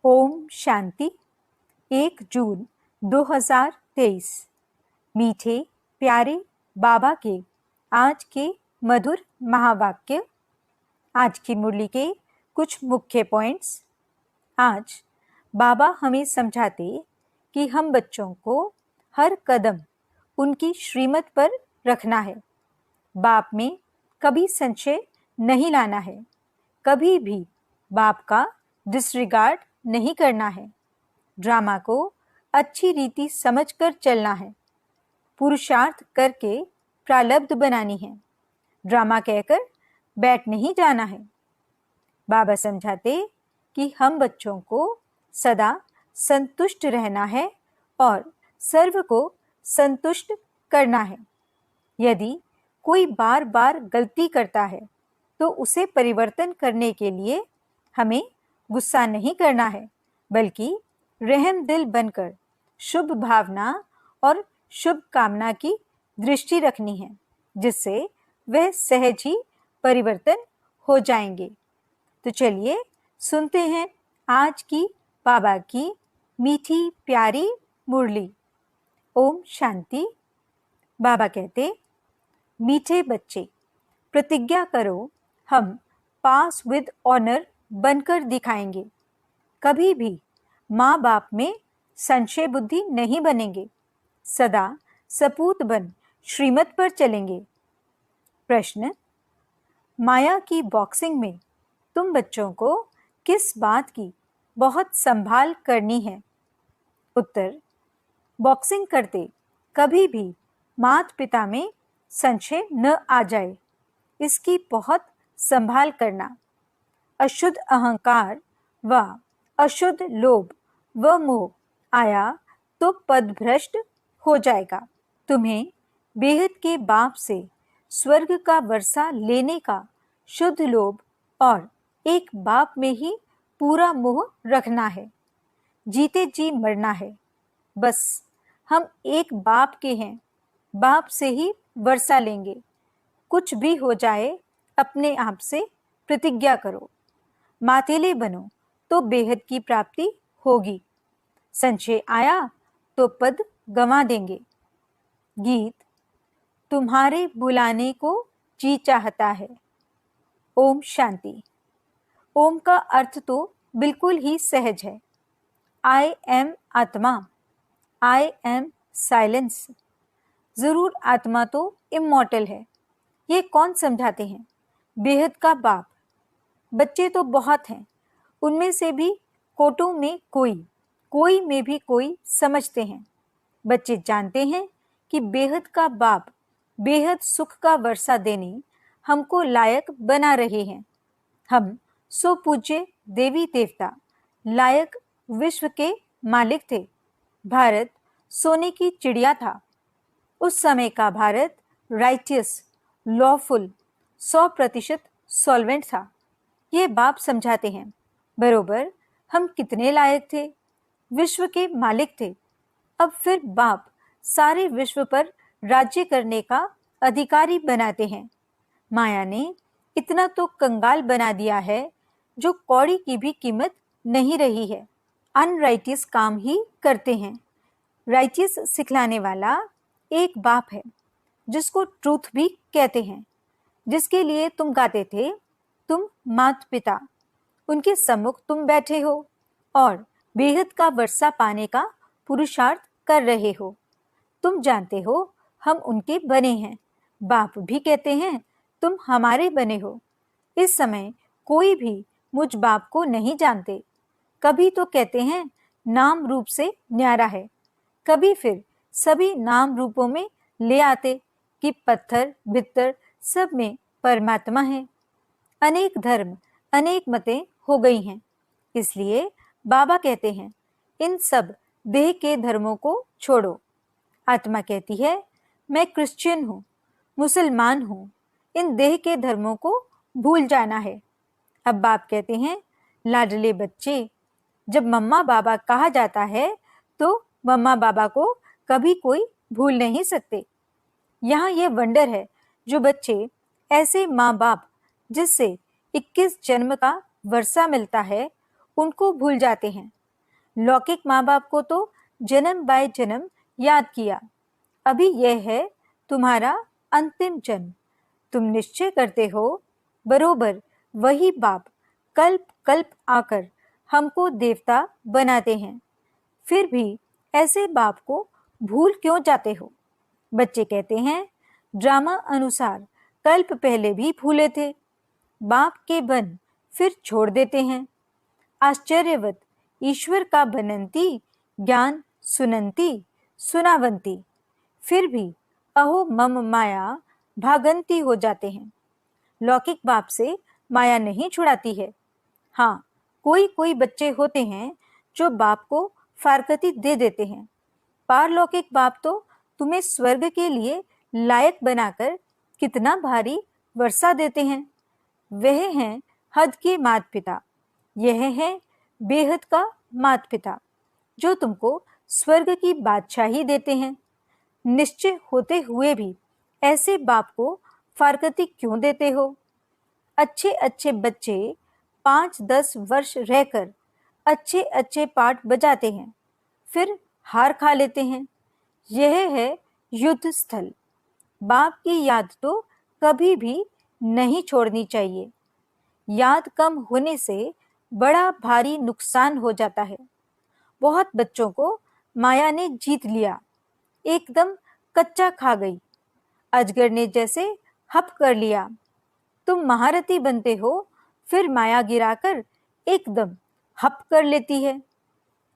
ओम शांति। 1 जून 2023। मीठे प्यारे बाबा के आज के मधुर महावाक्य। आज की मुरली के कुछ मुख्य पॉइंट्स। आज बाबा हमें समझाते कि हम बच्चों को हर कदम उनकी श्रीमत पर रखना है। बाप में कभी संशय नहीं लाना है, कभी भी बाप का डिसरिगार्ड नहीं करना है। ड्रामा को अच्छी रीति समझकर चलना है, पुरुषार्थ करके प्रारब्ध बनानी है। ड्रामा कहकर बैठ नहीं जाना है। बाबा समझाते कि हम बच्चों को सदा संतुष्ट रहना है और सर्व को संतुष्ट करना है। यदि कोई बार बार गलती करता है तो उसे परिवर्तन करने के लिए हमें गुस्सा नहीं करना है, बल्कि रहम दिल बनकर शुभ भावना और शुभ कामना की दृष्टि रखनी है, जिससे वह सहज ही परिवर्तन हो जाएंगे। तो चलिए सुनते हैं आज की बाबा की मीठी प्यारी मुरली। ओम शांति। बाबा कहते, मीठे बच्चे, प्रतिज्ञा करो हम पास विद ऑनर बनकर दिखाएंगे। कभी भी माँ बाप में संशय बुद्धि नहीं बनेंगे। सदा सपूत बन श्रीमत पर चलेंगे। प्रश्न, माया की बॉक्सिंग में तुम बच्चों को किस बात की बहुत संभाल करनी है? उत्तर, बॉक्सिंग करते कभी भी माता पिता में संशय न आ जाए, इसकी बहुत संभाल करना। अशुद्ध अहंकार व अशुद्ध लोभ व मोह आया तो पदभ्रष्ट हो जाएगा। तुम्हें बेहद के बाप से स्वर्ग का वर्षा लेने का शुद्ध लोभ और एक बाप में ही पूरा मोह रखना है। जीते जी मरना है। बस हम एक बाप के हैं, बाप से ही वर्षा लेंगे। कुछ भी हो जाए अपने आप से प्रतिज्ञा करो। मातेले बनो तो बेहद की प्राप्ति होगी। संशय आया तो पद गंवा देंगे। गीत, तुम्हारे बुलाने को जी चाहता है। ओम शांति। ओम का अर्थ तो बिल्कुल ही सहज है। आई एम आत्मा, आई एम साइलेंस। जरूर आत्मा तो इमॉर्टल है। ये कौन समझाते हैं? बेहद का बाप। बच्चे तो बहुत हैं, उनमें से भी कोटों में कोई में भी कोई समझते हैं। बच्चे जानते हैं कि बेहद का बाप बेहद सुख का वर्षा देने हमको लायक बना रहे हैं। हम सो पूज्य देवी देवता लायक विश्व के मालिक थे। भारत सोने की चिड़िया था। उस समय का भारत राइटियस, लॉफुल, 100% सॉल्वेंट था। ये बाप समझाते हैं। बरोबर हम कितने लायक थे, विश्व के मालिक थे। अब फिर बाप सारे विश्व पर राज्य करने का अधिकारी बनाते हैं। माया ने इतना तो कंगाल बना दिया है जो कौड़ी की भी कीमत नहीं रही है। अनराइटियस काम ही करते हैं। राइटियस सिखलाने वाला एक बाप है, जिसको ट्रूथ भी कहते हैं, जिसके लिए तुम गाते थे। तुम माता पिता, उनके सम्मुख तुम बैठे हो और बेहद का वर्षा पाने का पुरुषार्थ कर रहे हो। तुम जानते हो हम उनके बने हैं। बाप भी कहते हैं तुम हमारे बने हो। इस समय कोई भी मुझ बाप को नहीं जानते। कभी तो कहते हैं नाम रूप से न्यारा है, कभी फिर सभी नाम रूपों में ले आते कि पत्थर भित्तर सब में परमात्मा है। अनेक धर्म, अनेक मतें हो गई हैं। इसलिए बाबा कहते हैं इन सब देह के धर्मों को छोड़ो। आत्मा कहती है मैं क्रिश्चियन हूँ, मुसलमान हूँ। इन देह के धर्मों को भूल जाना है। अब बाप कहते हैं लाडले बच्चे, जब मम्मा बाबा कहा जाता है तो मम्मा बाबा को कभी कोई भूल नहीं सकते। यहाँ ये वंडर है जो बच्चे ऐसे माँ बाप जिससे 21 जन्म का वर्षा मिलता है, उनको भूल जाते हैं। लौकिक माँ बाप को तो जन्म बाय जन्म याद किया, अभी यह है तुम्हारा अंतिम जन्म। तुम निश्चय करते हो बरोबर वही बाप कल्प कल्प आकर हमको देवता बनाते हैं, फिर भी ऐसे बाप को भूल क्यों जाते हो? बच्चे कहते हैं ड्रामा अनुसार कल्प पहले भी भूले थे, बाप के बन फिर छोड़ देते हैं। आश्चर्यवत ईश्वर का बनंती ज्ञान सुनंती सुनावंती, फिर भी अहो मम माया भागंती हो जाते हैं। लौकिक बाप से माया नहीं छुड़ाती है। हाँ, कोई कोई बच्चे होते हैं जो बाप को फारकती दे देते हैं। पारलौकिक बाप तो तुम्हें स्वर्ग के लिए लायक बनाकर कितना भारी वर्षा देते हैं। वह हैं हद के माता पिता, यह है बेहद का माता पिता जो तुमको स्वर्ग की बादशाही देते हैं। निश्चय होते हुए भी ऐसे बाप को फारकती क्यों देते हो? अच्छे अच्छे बच्चे 5-10 वर्ष रहकर अच्छे अच्छे पाठ बजाते हैं, फिर हार खा लेते हैं। यह है युद्ध स्थल। बाप की याद तो कभी भी नहीं छोड़नी चाहिए। याद कम होने से बड़ा भारी नुकसान हो जाता है। बहुत बच्चों को माया ने जीत लिया, एकदम कच्चा खा गई, अजगर ने जैसे हप कर लिया। तुम महारथी बनते हो, फिर माया गिराकर एकदम हप कर लेती है।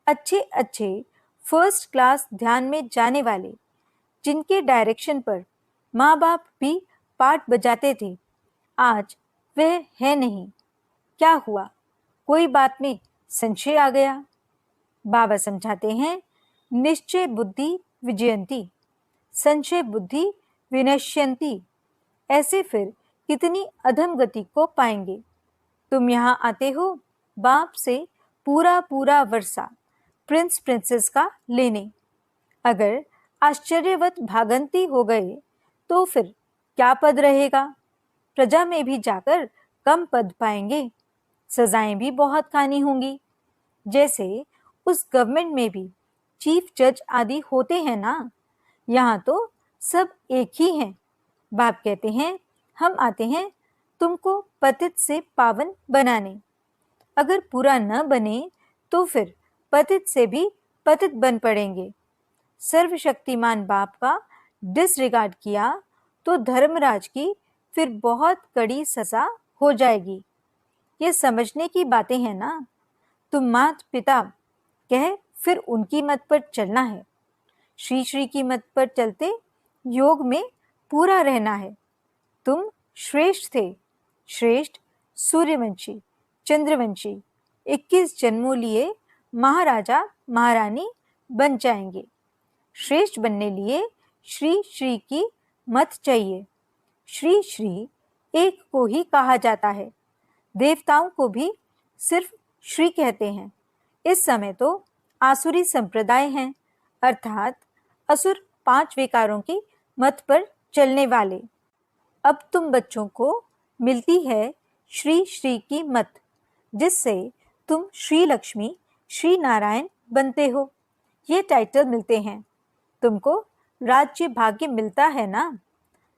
अच्छे अच्छे फर्स्ट क्लास ध्यान में जाने वाले, जिनके डायरेक्शन पर माँ बाप भी पाठ बजाते थे, आज वह है नहीं। क्या हुआ? कोई बात में संशय आ गया? बाबा समझाते हैं निश्चय बुद्धि विजयंती, संशय बुद्धि विनश्यंती। ऐसे फिर कितनी अधम गति को पाएंगे। तुम यहाँ आते हो बाप से पूरा पूरा वर्षा प्रिंस प्रिंसेस का लेने। अगर आश्चर्यवत भागंती हो गए तो फिर क्या पद रहेगा? प्रजा में भी जाकर कम पद पाएंगे, सजाएं भी बहुत खानी होंगी। जैसे उस गवर्नमेंट में भी चीफ जज आदि होते हैं ना, यहाँ तो सब एक ही हैं। बाप कहते हैं हम आते हैं तुमको पतित से पावन बनाने। अगर पूरा न बने तो फिर पतित से भी पतित बन पड़ेंगे। सर्वशक्तिमान बाप का डिसरिगार्ड किया तो धर्मराज की फिर बहुत कड़ी सजा हो जाएगी। ये समझने की बातें हैं ना। तुम माता पिता कह फिर उनकी मत पर चलना है। श्री श्री की मत पर चलते योग में पूरा रहना है। तुम श्रेष्ठ थे, श्रेष्ठ सूर्यवंशी चंद्रवंशी 21 जन्मों लिए महाराजा महारानी बन जाएंगे। श्रेष्ठ बनने लिए श्री श्री की मत चाहिए। श्री श्री एक को ही कहा जाता है, देवताओं को भी सिर्फ श्री कहते हैं। इस समय तो आसुरी संप्रदाय हैं, अर्थात असुर 5 विकारों की मत पर चलने वाले। अब तुम बच्चों को मिलती है श्री श्री की मत, जिससे तुम श्री लक्ष्मी श्री नारायण बनते हो। ये टाइटल मिलते हैं। तुमको राज्य भाग्य मिलता है ना।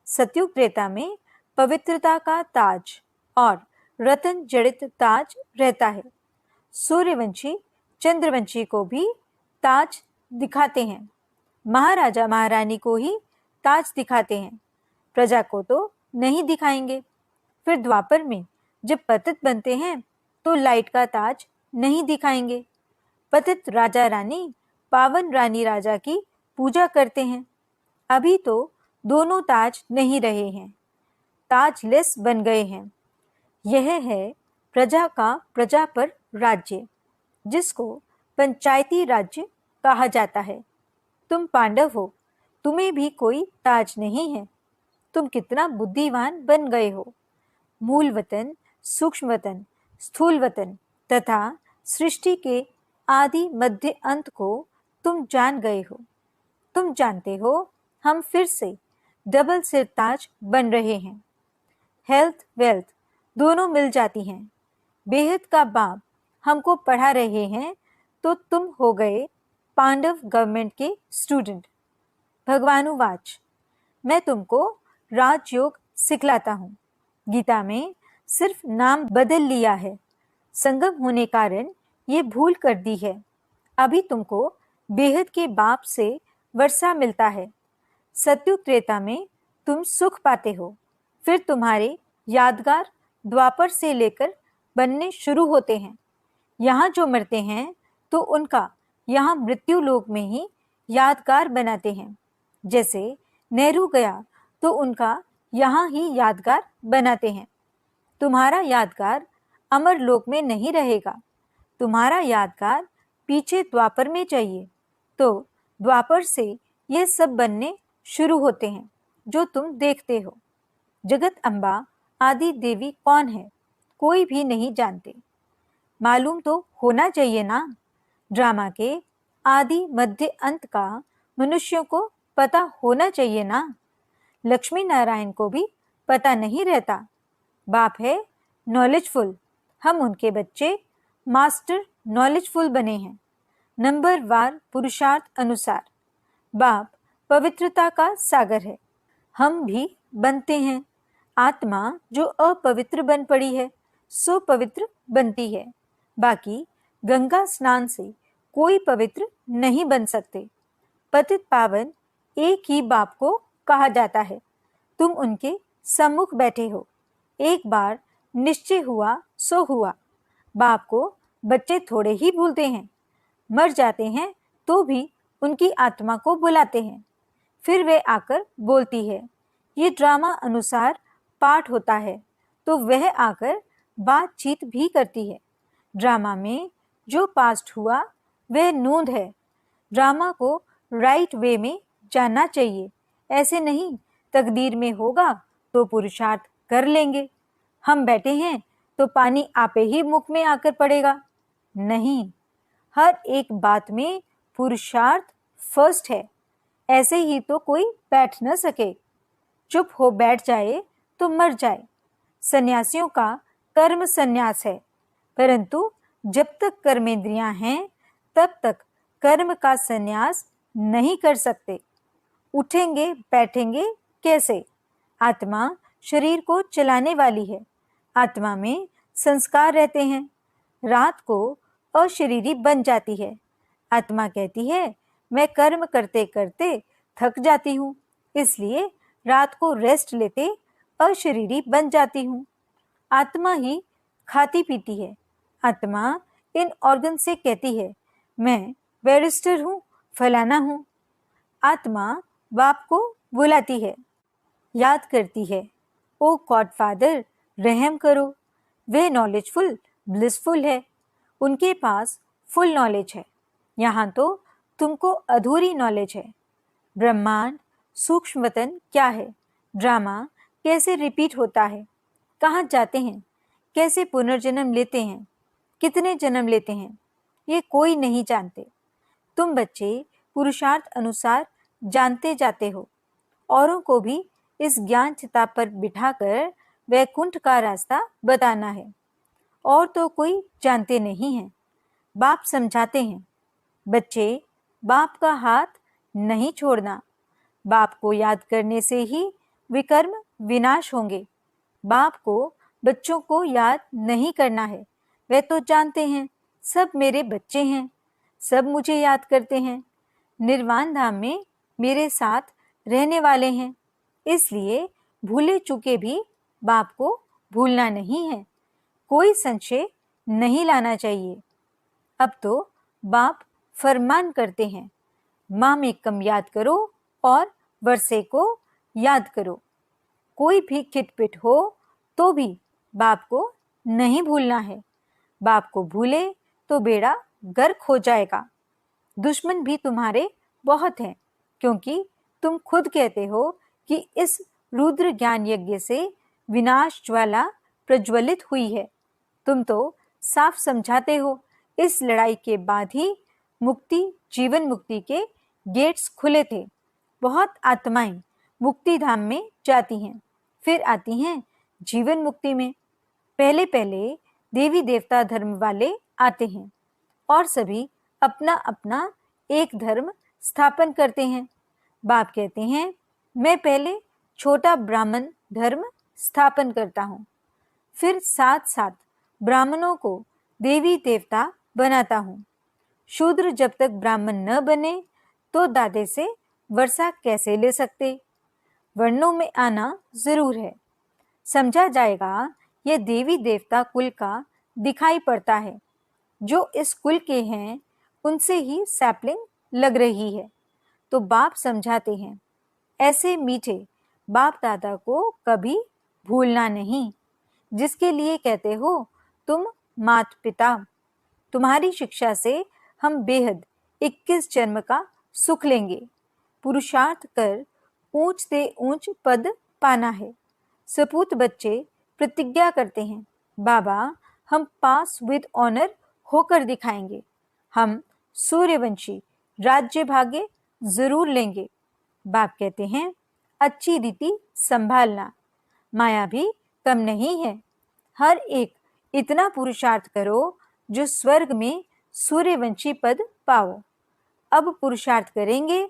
सतयुग त्रेता में पवित्रता का ताज और रतन जड़ित ताज रहता है। सूर्यवंशी चंद्रवंशी को भी ताज दिखाते हैं, महाराजा महारानी को ही ताज दिखाते हैं, प्रजा को तो नहीं दिखाएंगे। फिर द्वापर में जब पतित बनते हैं तो लाइट का ताज नहीं दिखाएंगे। पतित राजा रानी पावन रानी राजा की पूजा करते हैं। अभी तो दोनों ताज नहीं रहे हैं, ताजलेस बन गए हैं। यह है प्रजा का प्रजा पर राज्य, जिसको पंचायती राज्य कहा जाता है। तुम पांडव हो, तुम्हें भी कोई ताज नहीं है। तुम कितना बुद्धिमान बन गए हो। मूल वतन, सूक्ष्म वतन, स्थूल वतन तथा सृष्टि के आदि मध्य अंत को तुम जान गए हो। तुम जानते हो हम फिर से डबल सिर ताज बन रहे हैं। हेल्थ वेल्थ दोनों मिल जाती हैं। बेहद का बाप हमको पढ़ा रहे हैं तो तुम हो गए पांडव गवर्नमेंट के स्टूडेंट। भगवानुवाच, मैं तुमको राजयोग सिखलाता हूँ। गीता में सिर्फ नाम बदल लिया है, संगम होने कारण ये भूल कर दी है। अभी तुमको बेहद के बाप से वर्षा मिलता है। सत्युग त्रेता में तुम सुख पाते हो, फिर तुम्हारे यादगार द्वापर से लेकर बनने शुरू होते हैं। यहाँ जो मरते हैं तो उनका यहाँ मृत्यु लोक में ही यादगार बनाते हैं। जैसे नेहरू गया तो उनका यहाँ ही यादगार बनाते हैं। तुम्हारा यादगार अमर लोक में नहीं रहेगा, तुम्हारा यादगार पीछे द्वापर में चाहिए। तो द्वापर से ये सब बनने शुरू होते हैं जो तुम देखते हो। जगत अम्बा आदि देवी कौन है, कोई भी नहीं जानते। मालूम तो होना चाहिए ना। ड्रामा के आदि मध्य अंत का मनुष्यों को पता होना चाहिए ना। लक्ष्मी नारायण को भी पता नहीं रहता। बाप है नॉलेजफुल, हम उनके बच्चे मास्टर नॉलेजफुल बने हैं। नंबर वार पुरुषार्थ अनुसार बाप पवित्रता का सागर है, हम भी बनते हैं। आत्मा जो अपवित्र बन पड़ी है सो पवित्र बनती है। बाकी गंगा स्नान से कोई पवित्र नहीं बन सकते। पतित पावन एक ही बाप को कहा जाता है। तुम उनके सम्मुख बैठे हो, एक बार निश्चय हुआ सो हुआ। बाप को बच्चे थोड़े ही भूलते हैं, मर जाते हैं तो भी उनकी आत्मा को बुलाते हैं, फिर वे आकर बोलती है। ये ड्रामा अनुसार पाठ होता है तो वह आकर बातचीत भी करती है। ड्रामा में जो पास्ट हुआ वह नूंद है। ड्रामा को राइट वे में जानना चाहिए, ऐसे नहीं तकदीर में होगा तो पुरुषार्थ कर लेंगे। हम बैठे हैं तो पानी आपे ही मुख में आकर पड़ेगा, नहीं। हर एक बात में पुरुषार्थ फर्स्ट है, ऐसे ही तो कोई बैठ न सके। चुप हो बैठ जाए तो मर जाए। सन्यासियों का कर्म संन्यास है, परंतु जब तक कर्मेंद्रियां हैं तब तक कर्म का संन्यास नहीं कर सकते। उठेंगे बैठेंगे कैसे? आत्मा शरीर को चलाने वाली है, आत्मा में संस्कार रहते हैं। रात को अशरीरी बन जाती है। आत्मा कहती है मैं कर्म करते करते थक जाती हूँ, इसलिए रात को रेस्ट लेते अशरीरी बन जाती हूँ। आत्मा ही खाती पीती है। आत्मा इन ऑर्गन से कहती है मैं बैरिस्टर हूँ, फलाना हूँ। आत्मा बाप को बुलाती है, याद करती है, ओ गॉडफादर रहम करो। वे नॉलेजफुल ब्लिसफुल है, उनके पास फुल नॉलेज है। यहाँ तो तुमको अधूरी नॉलेज है। ब्रह्मांड सूक्ष्मतन क्या है, ड्रामा कैसे रिपीट होता है, कहाँ जाते हैं, कैसे पुनर्जन्म लेते हैं, कितने जन्म लेते हैं, ये कोई नहीं जानते। तुम बच्चे पुरुषार्थ अनुसार जानते जाते हो। औरों को भी इस ज्ञान चिता पर बिठाकर वैकुंठ का रास्ता बताना है, और तो कोई जानते नहीं है। बाप समझाते हैं, बच्चे बाप का हाथ नहीं छोड़ना। बाप को याद करने से ही विकर्म विनाश होंगे। बाप को बच्चों को याद नहीं करना है, वे तो जानते हैं सब मेरे बच्चे हैं, सब मुझे याद करते हैं, निर्वाण धाम में मेरे साथ रहने वाले हैं, इसलिए भूले चुके भी बाप को भूलना नहीं है। कोई संशय नहीं लाना चाहिए। अब तो बाप फरमान करते हैं, माम एकम याद करो और वर्षे को याद करो। कोई भी खिटपिट हो तो भी बाप को नहीं भूलना है। बाप को भूले तो बेड़ा गर्क हो जाएगा। दुश्मन भी तुम्हारे बहुत हैं, क्योंकि तुम खुद कहते हो कि इस रुद्र ज्ञान यज्ञ से विनाश ज्वाला प्रज्वलित हुई है। तुम तो साफ समझाते हो इस लड़ाई के बाद ही मुक्ति जीवन मुक्ति के गेट्स खुले थे। बहुत आत्माएं मुक्ति धाम में जाती हैं, फिर आती हैं जीवन मुक्ति में। पहले पहले देवी देवता धर्म वाले आते हैं और सभी अपना अपना एक धर्म स्थापन करते हैं। बाप कहते हैं, मैं पहले छोटा ब्राह्मण धर्म स्थापन करता हूँ, फिर साथ साथ ब्राह्मणों को देवी देवता बनाता हूँ। शूद्र जब तक ब्राह्मण न बने तो दादे से वर्षा कैसे ले सकते? वर्णों में आना जरूर है। समझा जाएगा यह देवी देवता कुल का दिखाई पड़ता है। जो इस कुल के हैं उनसे ही सैपलिंग लग रही है। तो बाप समझाते हैं, ऐसे मीठे बाप दादा को कभी भूलना नहीं, जिसके लिए कहते हो तुम मात पिता। तुम्हारी शिक्षा से हम बेहद 21 जन्म का सुख लेंगे। पुरुषार्थ कर ऊंच से ऊंच पद पाना है। सपूत बच्चे प्रतिज्ञा करते हैं, बाबा हम पास विद ऑनर होकर दिखाएंगे। हम सूर्यवंशी राज्य भाग्य जरूर लेंगे। बाप कहते हैं, अच्छी रीति संभालना, माया भी कम नहीं है। हर एक इतना पुरुषार्थ करो जो स्वर्ग में सूर्यवंशी पद पाओ। अब पुरुषार्थ करेंगे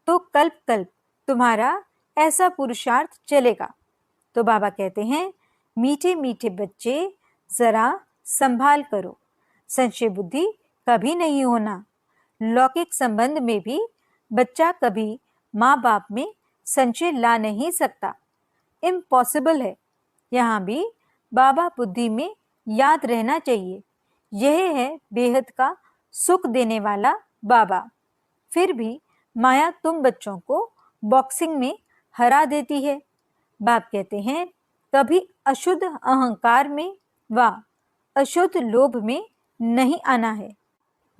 तो कल्प कल्प तुम्हारा ऐसा पुरुषार्थ चलेगा। तो बाबा कहते हैं, मीठे मीठे बच्चे जरा संभाल करो, संशय बुद्धि कभी नहीं होना। लौकिक संबंध में भी बच्चा कभी माँ बाप में संशय ला नहीं सकता, इम्पॉसिबल है। यहाँ भी बाबा बुद्धि में याद रहना चाहिए, यह है बेहद का सुख देने वाला बाबा। फिर भी माया तुम बच्चों को बॉक्सिंग में हरा देती है। बाप कहते हैं, कभी अशुद्ध अहंकार में व अशुद्ध लोभ में नहीं आना है।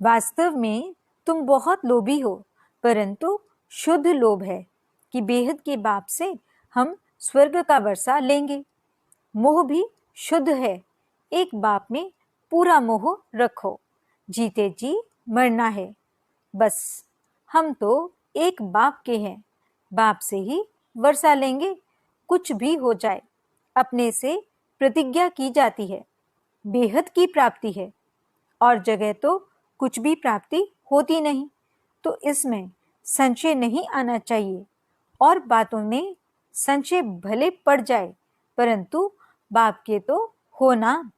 वास्तव में तुम बहुत लोभी हो, परंतु शुद्ध लोभ है कि बेहद के बाप से हम स्वर्ग का वर्षा लेंगे। मोह भी शुद्ध है। एक बाप में पूरा मोह रखो, जीते जी मरना है। बस हम तो एक बाप के हैं, बाप से ही वर्षा लेंगे। कुछ भी हो जाए, अपने से प्रतिज्ञा की जाती है, बेहद की प्राप्ति है। और जगह तो कुछ भी प्राप्ति होती नहीं, तो इसमें संशय नहीं आना चाहिए। और बातों में संशय भले पड़ जाए, परंतु बाप के तो होना।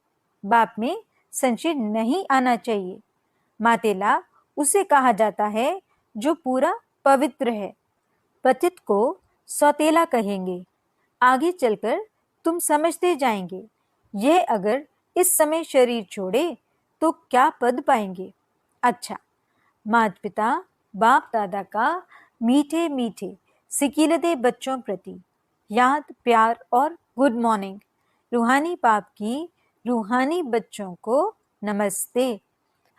बाप में संशय नहीं आना चाहिए। मातेला उसे कहा जाता है जो पूरा पवित्र है। पतित को सौतेला कहेंगे। आगे चलकर तुम समझते जाएंगे। यह अगर इस समय शरीर छोड़े तो क्या पद पाएंगे। अच्छा, माता पिता बाप दादा का मीठे मीठे सिकीलते बच्चों प्रति याद, प्यार और गुड मॉर्निंग। रूहानी बाप की रूहानी बच्चों को नमस्ते।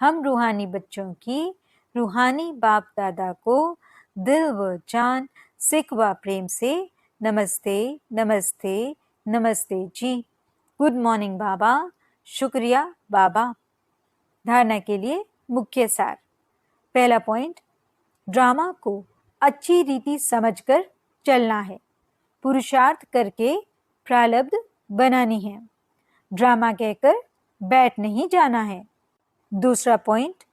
हम रूहानी बच्चों की रूहानी बाप दादा को दिल व जान, सिक व प्रेम से नमस्ते नमस्ते नमस्ते जी। गुड मॉर्निंग बाबा। शुक्रिया बाबा। धारणा के लिए मुख्य सार। पहला पॉइंट, ड्रामा को अच्छी रीति समझकर चलना है। पुरुषार्थ करके प्रारब्ध बनानी है। ड्रामा कहकर बैठ नहीं जाना है। दूसरा पॉइंट,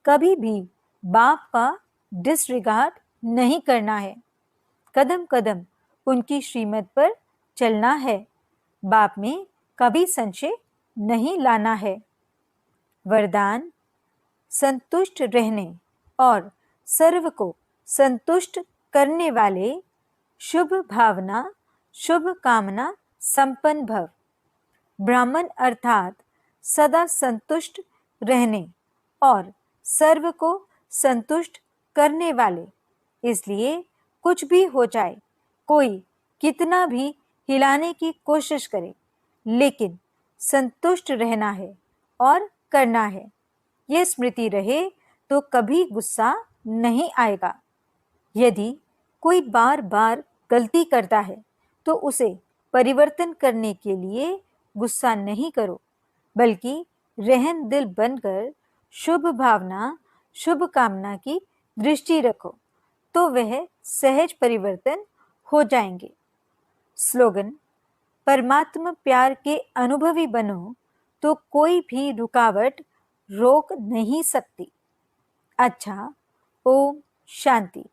कभी भी बाप का डिसरिगार्ड नहीं करना है। कदम कदम उनकी श्रीमत पर चलना है। बाप में कभी संशय नहीं लाना है। वरदान, संतुष्ट रहने और सर्व को संतुष्ट करने वाले शुभ भावना, शुभ कामना संपन्न भव। ब्राह्मण अर्थात सदा संतुष्ट रहने और सर्व को संतुष्ट करने वाले। इसलिए कुछ भी हो जाए, कोई कितना भी हिलाने की कोशिश करे, लेकिन संतुष्ट रहना है और करना है। यह स्मृति रहे तो कभी गुस्सा नहीं आएगा। यदि कोई बार बार गलती करता है तो उसे परिवर्तन करने के लिए गुस्सा नहीं करो, बल्कि रहम दिल बनकर शुभ भावना, शुभ कामना की दृष्टि रखो, तो वह सहज परिवर्तन हो जाएंगे। स्लोगन, परमात्मा प्यार के अनुभवी बनो तो कोई भी रुकावट रोक नहीं सकती। अच्छा, ओम शांति।